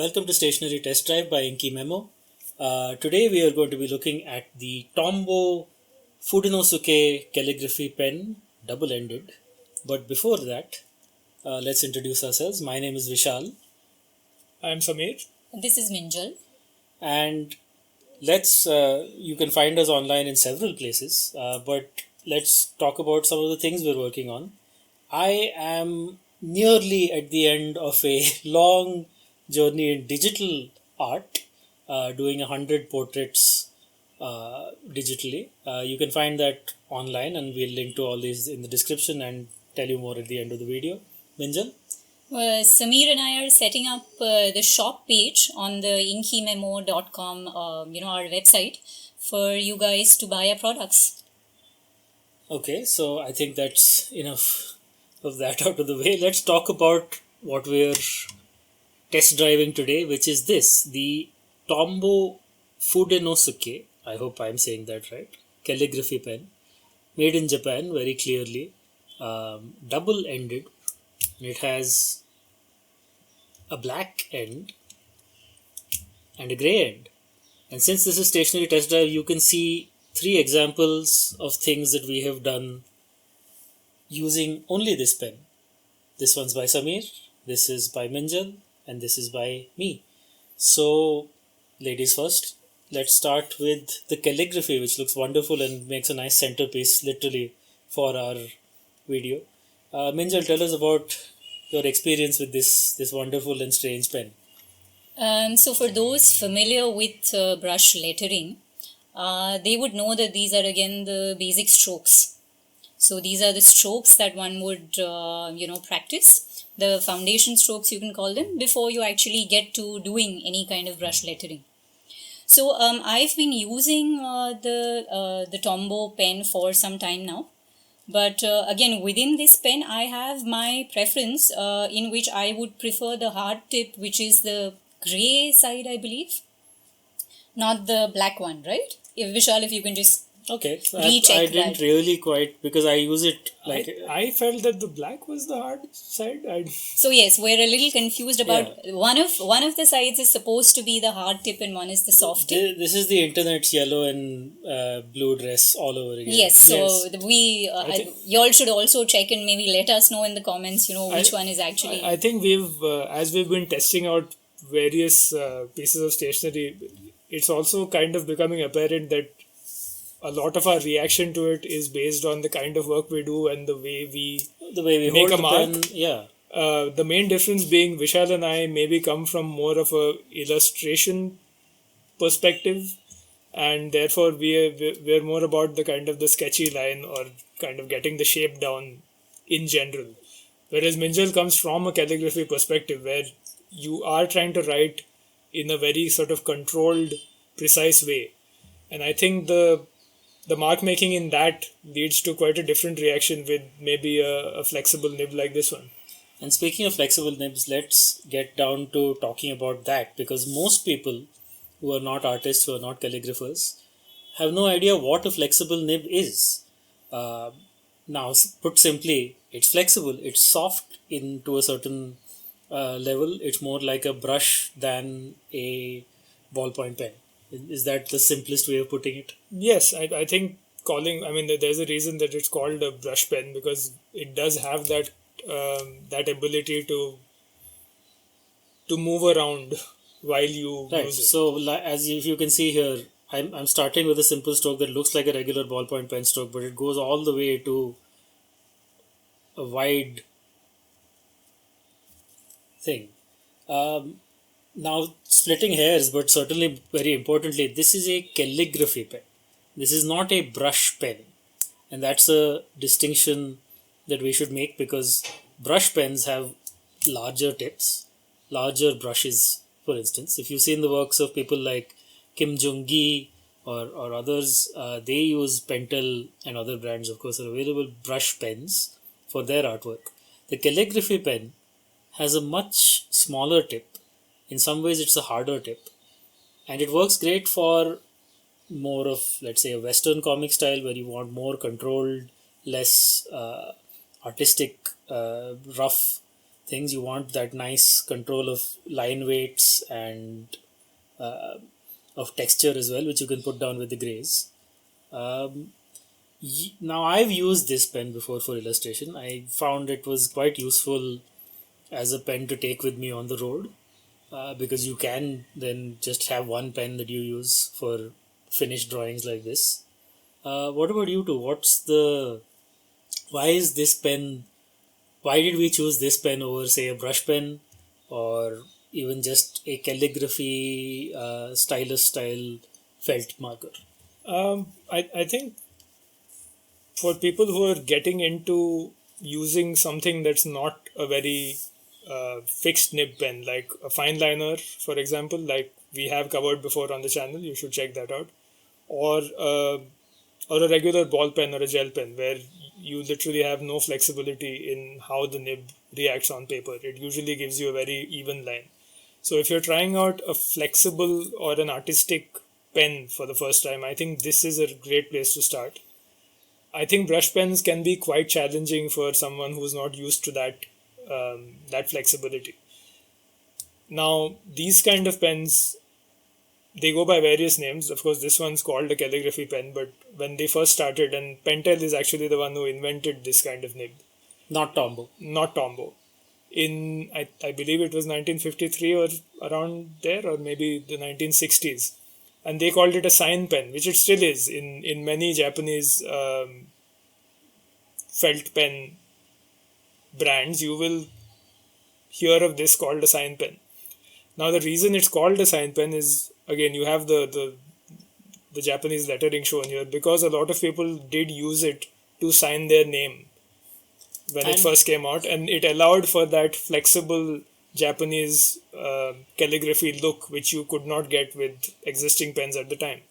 Welcome to Stationery Test Drive by Inky Memo. Today we are going to be looking at the Tombow Fudenosuke calligraphy pen, double-ended. But before that, let's introduce ourselves. My name is Vishal. I'm Samir. This is Minjal. And you can find us online in several places, but let's talk about some of the things we're working on. I am nearly at the end of a long journey in digital art, doing 100 portraits digitally. You can find that online, and we'll link to all these in the description and tell you more at the end of the video. Minjal? Samir and I are setting up the shop page on the inkymemo.com, our website, for you guys to buy our products. Okay, so I think that's enough of that out of the way. Let's talk about what we're test driving today, which is the Tombow Fudenosuke. I hope I'm saying that right. Calligraphy pen, made in Japan, very clearly, double-ended. It has a black end and a grey end. And since this is stationary test drive, you can see 3 examples of things that we have done using only this pen. This one's by Samir, this is by Minjal, and this is by me. So, ladies first, let's start with the calligraphy, which looks wonderful and makes a nice centerpiece, literally, for our video. Minjal, tell us about your experience with this wonderful and strange pen. So for those familiar with brush lettering, they would know that these are again the basic strokes. So these are the strokes that one would, practice. The foundation strokes, you can call them, before you actually get to doing any kind of brush lettering. So I've been using the Tombow pen for some time now. But again, within this pen, I have my preference in which I would prefer the hard tip, which is the gray side, I believe. Not the black one, right? Vishal, if you can just recheck I didn't that. really quite, because I use it like... I felt that the black was the hard side. So yes, we're a little confused about one of the sides is supposed to be the hard tip and one is the soft tip. This is the internet's yellow and blue dress all over again. Yes, so you all should also check and maybe let us know in the comments, which one is actually... I think we've, as we've been testing out various pieces of stationery, it's also kind of becoming apparent that a lot of our reaction to it is based on the kind of work we do and the way we make a mark. Pen, yeah. The main difference being Vishal and I maybe come from more of a illustration perspective, and therefore we're more about the kind of the sketchy line or kind of getting the shape down in general. Whereas Minjal comes from a calligraphy perspective where you are trying to write in a very sort of controlled, precise way. And I think the mark making in that leads to quite a different reaction with maybe a flexible nib like this one. And speaking of flexible nibs, let's get down to talking about that, because most people who are not artists, who are not calligraphers, have no idea what a flexible nib is. Now, put simply, it's flexible, it's soft into a certain level, it's more like a brush than a ballpoint pen. Is that the simplest way of putting it? Yes, I think there's a reason that it's called a brush pen, because it does have that ability to move around while you use it. So if you can see here, I'm starting with a simple stroke that looks like a regular ballpoint pen stroke, but it goes all the way to a wide thing. Now, splitting hairs, but certainly very importantly, this is a calligraphy pen. This is not a brush pen. And that's a distinction that we should make, because brush pens have larger tips, larger brushes, for instance. If you've seen the works of people like Kim Jung-gi or others, they use Pentel and other brands, of course, are available, brush pens for their artwork. The calligraphy pen has a much smaller tip. In some ways, it's a harder tip. And it works great for more of, let's say, a Western comic style where you want more controlled, less artistic, rough things. You want that nice control of line weights and uh, of texture as well, which you can put down with the grays. Um, Now, I've used this pen before for illustration. I found it was quite useful as a pen to take with me on the road, because you can then just have one pen that you use for finished drawings like this. What about you two? Why is this pen, why did we choose this pen over, say, a brush pen or even just a calligraphy stylus style felt marker? I think for people who are getting into using something that's not a very fixed nib pen, like a fine liner, for example, like we have covered before on the channel, you should check that out, or or a regular ball pen or a gel pen where you literally have no flexibility in how the nib reacts on paper. It usually gives you a very even line. So if you're trying out a flexible or an artistic pen for the first time, I think this is a great place to start. I think brush pens can be quite challenging for someone who's not used to that flexibility. Now, these kind of pens, they go by various names. Of course, this one's called a calligraphy pen, but when they first started, and Pentel is actually the one who invented this kind of nib, Not Tombow. not Tombow. I believe it was 1953 or around there, or maybe the 1960s. And they called it a sign pen, which it still is in many Japanese felt pen brands. You will hear of this called a sign pen. Now, the reason it's called a sign pen is, again, you have the Japanese lettering shown here, because a lot of people did use it to sign their name when it And- first came out, and it allowed for that flexible Japanese calligraphy look, which you could not get with existing pens at the time.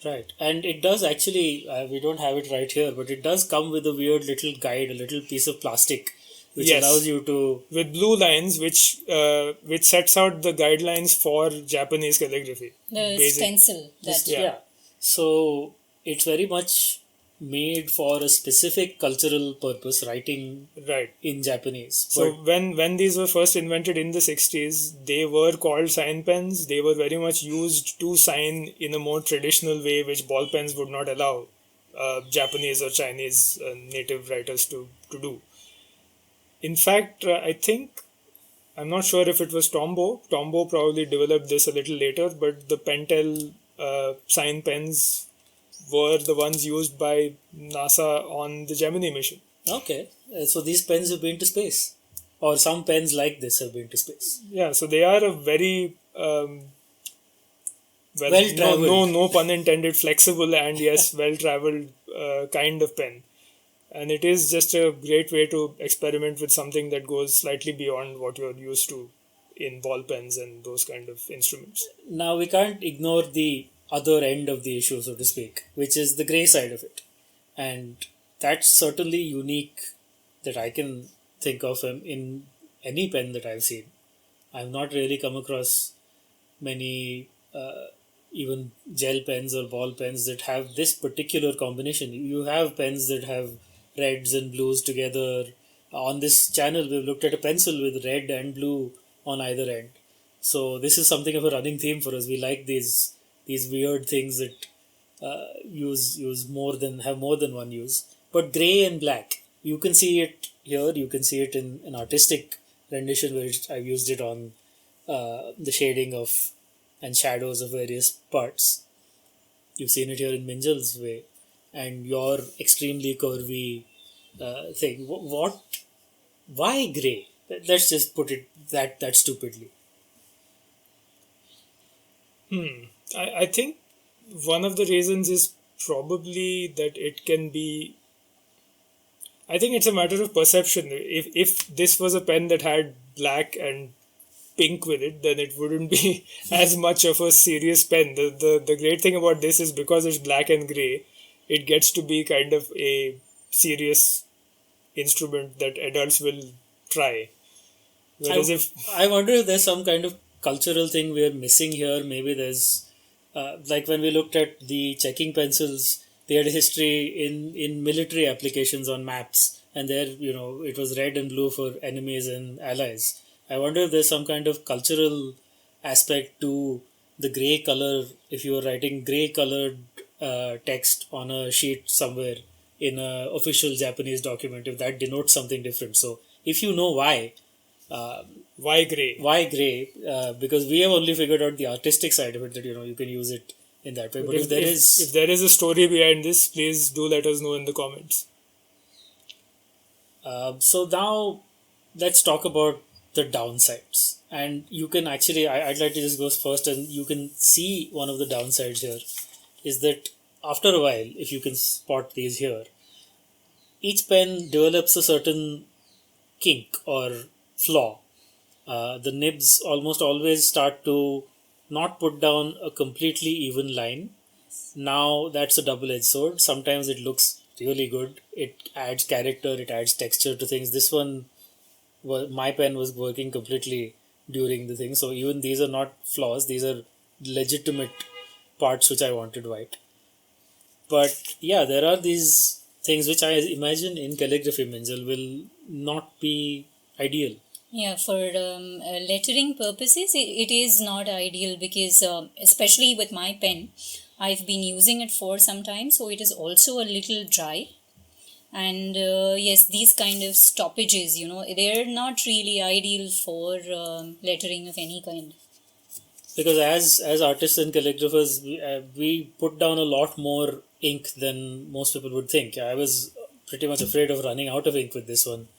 Right. And it does actually, we don't have it right here, but it does come with a weird little guide, a little piece of plastic, which Yes. allows you to. With blue lines, which sets out the guidelines for Japanese calligraphy. The Basic- stencil that Yeah. Yeah. So it's very much made for a specific cultural purpose, writing Right. in Japanese. So But when these were first invented in the 60s, they were called sign pens. They were very much used to sign in a more traditional way, which ball pens would not allow Japanese or Chinese native writers to do. In fact, I think, I'm not sure if it was Tombow. Tombow probably developed this a little later, but the Pentel sign pens were the ones used by NASA on the Gemini mission. okay. So these pens have been to space. Or some pens like this have been to space. Yeah, so they are a very Well-travelled. no pun intended, flexible and yes, well-traveled kind of pen. And it is just a great way to experiment with something that goes slightly beyond what you're used to in ball pens and those kind of instruments. Now we can't ignore the other end of the issue, so to speak, which is the grey side of it. And that's certainly unique that I can think of in any pen that I've seen. I've not really come across many even gel pens or ball pens that have this particular combination. You have pens that have reds and blues together. On this channel, we've looked at a pencil with red and blue on either end. So this is something of a running theme for us. We like these weird things that use more than have more than one use. But grey and black, you can see it here. You can see it in an artistic rendition where I've used it on the shading of and shadows of various parts. You've seen it here in Minjal's way, and your extremely curvy thing. Why grey? Let's just put it that stupidly. I think one of the reasons is probably that it can be. I think it's a matter of perception. If this was a pen that had black and pink with it, then it wouldn't be as much of a serious pen. The great thing about this is because it's black and grey, it gets to be kind of a serious instrument that adults will try. Whereas I wonder if there's some kind of cultural thing we're missing here. Maybe there's like when we looked at the checking pencils, they had a history in military applications on maps, and there, it was red and blue for enemies and allies. I wonder if there's some kind of cultural aspect to the grey color. If you were writing grey colored text on a sheet somewhere in a official Japanese document, if that denotes something different. So if you know why, Why grey? why grey? Because we have only figured out the artistic side of it, that you can use it in that way. But if there is, if there is a story behind this, please do let us know in the comments. so now let's talk about the downsides. And you can actually, I'd like to just go first, and you can see one of the downsides here is that after a while, if you can spot these here, each pen develops a certain kink or flaw. The nibs almost always start to not put down a completely even line. Now that's a double-edged sword. Sometimes it looks really good. It adds character, it adds texture to things. This one, my pen was working completely during the thing. So even these are not flaws. These are legitimate parts which I wanted white. But yeah, there are these things which I imagine in calligraphy, Minjal, will not be ideal. Yeah, for lettering purposes, it is not ideal because, especially with my pen, I've been using it for some time, so it is also a little dry. And yes, these kind of stoppages, they're not really ideal for lettering of any kind. Because as artists and calligraphers, we put down a lot more ink than most people would think. I was pretty much afraid of running out of ink with this one.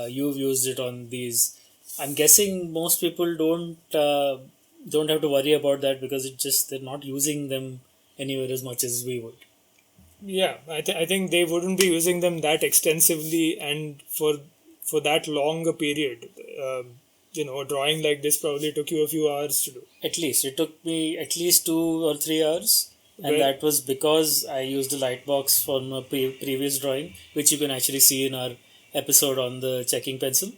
You've used it on these. I'm guessing most people don't have to worry about that because they're not using them anywhere as much as we would. Yeah, I think they wouldn't be using them that extensively and for that long a period. A drawing like this probably took you a few hours to do. At least it took me at least 2 or 3 hours, and that was because I used a light box for my previous drawing, which you can actually see in our episode on the checking pencil.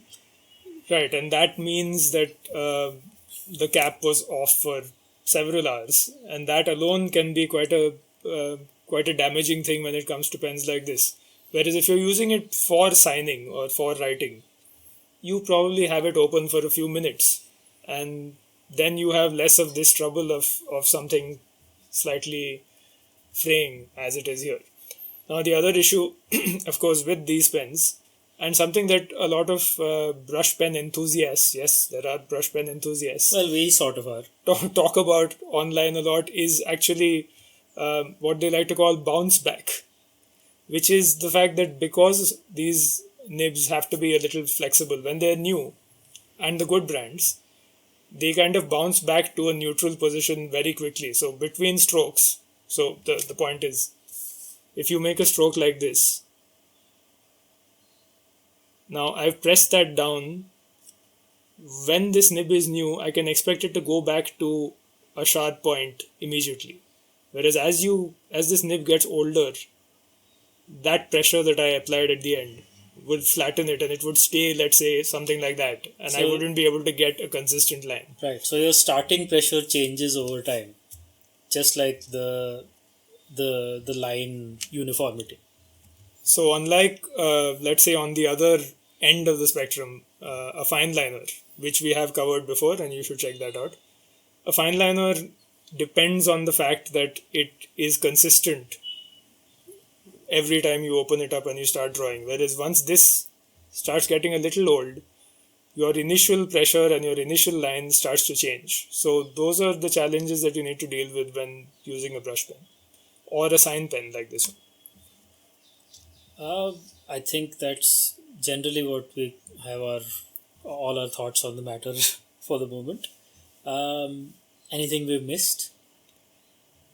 Right, and that means that the cap was off for several hours, and that alone can be quite a damaging thing when it comes to pens like this. Whereas if you're using it for signing or for writing, you probably have it open for a few minutes, and then you have less of this trouble of something slightly fraying as it is here. Now the other issue, of course, with these pens, and something that a lot of brush pen enthusiasts, yes, there are brush pen enthusiasts. Well, we sort of are. Talk about online a lot is actually what they like to call bounce back, which is the fact that because these nibs have to be a little flexible when they're new, and the good brands, they kind of bounce back to a neutral position very quickly. So between strokes, so the point is, if you make a stroke like this, now I've pressed that down, when this nib is new, I can expect it to go back to a sharp point immediately. Whereas as this nib gets older, that pressure that I applied at the end would flatten it and it would stay, let's say, something like that. And so I wouldn't be able to get a consistent line. Right. So your starting pressure changes over time, just like the line uniformity. So unlike, let's say, on the other end of the spectrum, a fine liner, which we have covered before, and you should check that out. A fine liner depends on the fact that it is consistent every time you open it up and you start drawing. Whereas once this starts getting a little old, your initial pressure and your initial line starts to change. So those are the challenges that you need to deal with when using a brush pen or a sign pen like this one. I think that's generally what we have all our thoughts on the matter for the moment. Anything we've missed?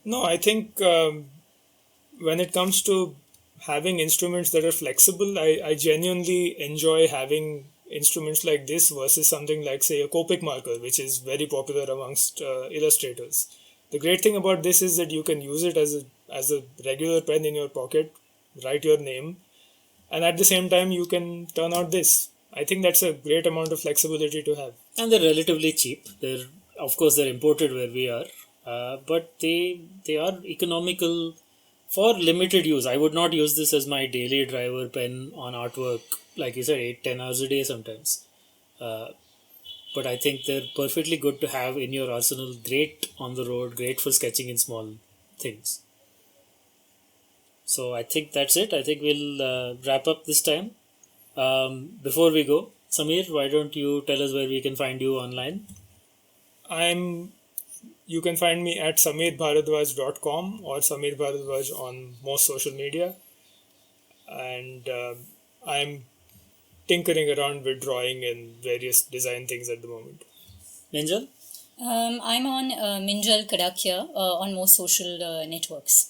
No, I think when it comes to having instruments that are flexible, I genuinely enjoy having instruments like this versus something like, say, a Copic marker, which is very popular amongst illustrators. The great thing about this is that you can use it as a regular pen in your pocket, write your name, and at the same time you can turn out this. I think that's a great amount of flexibility to have. And they're relatively cheap. They're imported where we are, but they are economical for limited use. I would not use this as my daily driver pen on artwork, like you said, 8-10 hours a day sometimes. But I think they're perfectly good to have in your arsenal. Great on the road, great for sketching in small things. So I think that's it. I think we'll wrap up this time. Before we go, Samir, why don't you tell us where we can find you online? You can find me at samirbharadwaj.com or Samir Bharadwaj on most social media. And I'm tinkering around with drawing and various design things at the moment. Minjal? I'm on Minjal Kadakia on most social networks.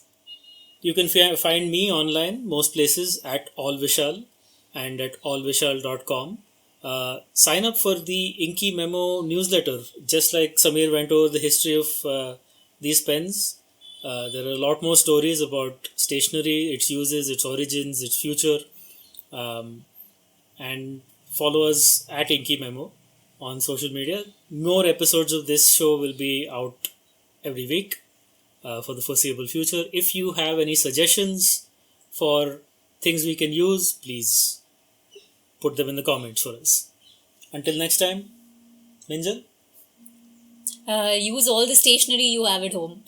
You can find me online, most places, at allvishal and at allvishal.com. Sign up for the Inky Memo newsletter. Just like Samir went over the history of these pens, there are a lot more stories about stationery, its uses, its origins, its future. And follow us at Inky Memo on social media. More episodes of this show will be out every week for the foreseeable future. If you have any suggestions for things we can use, please put them in the comments for us. Until next time, Minjal? Use all the stationery you have at home.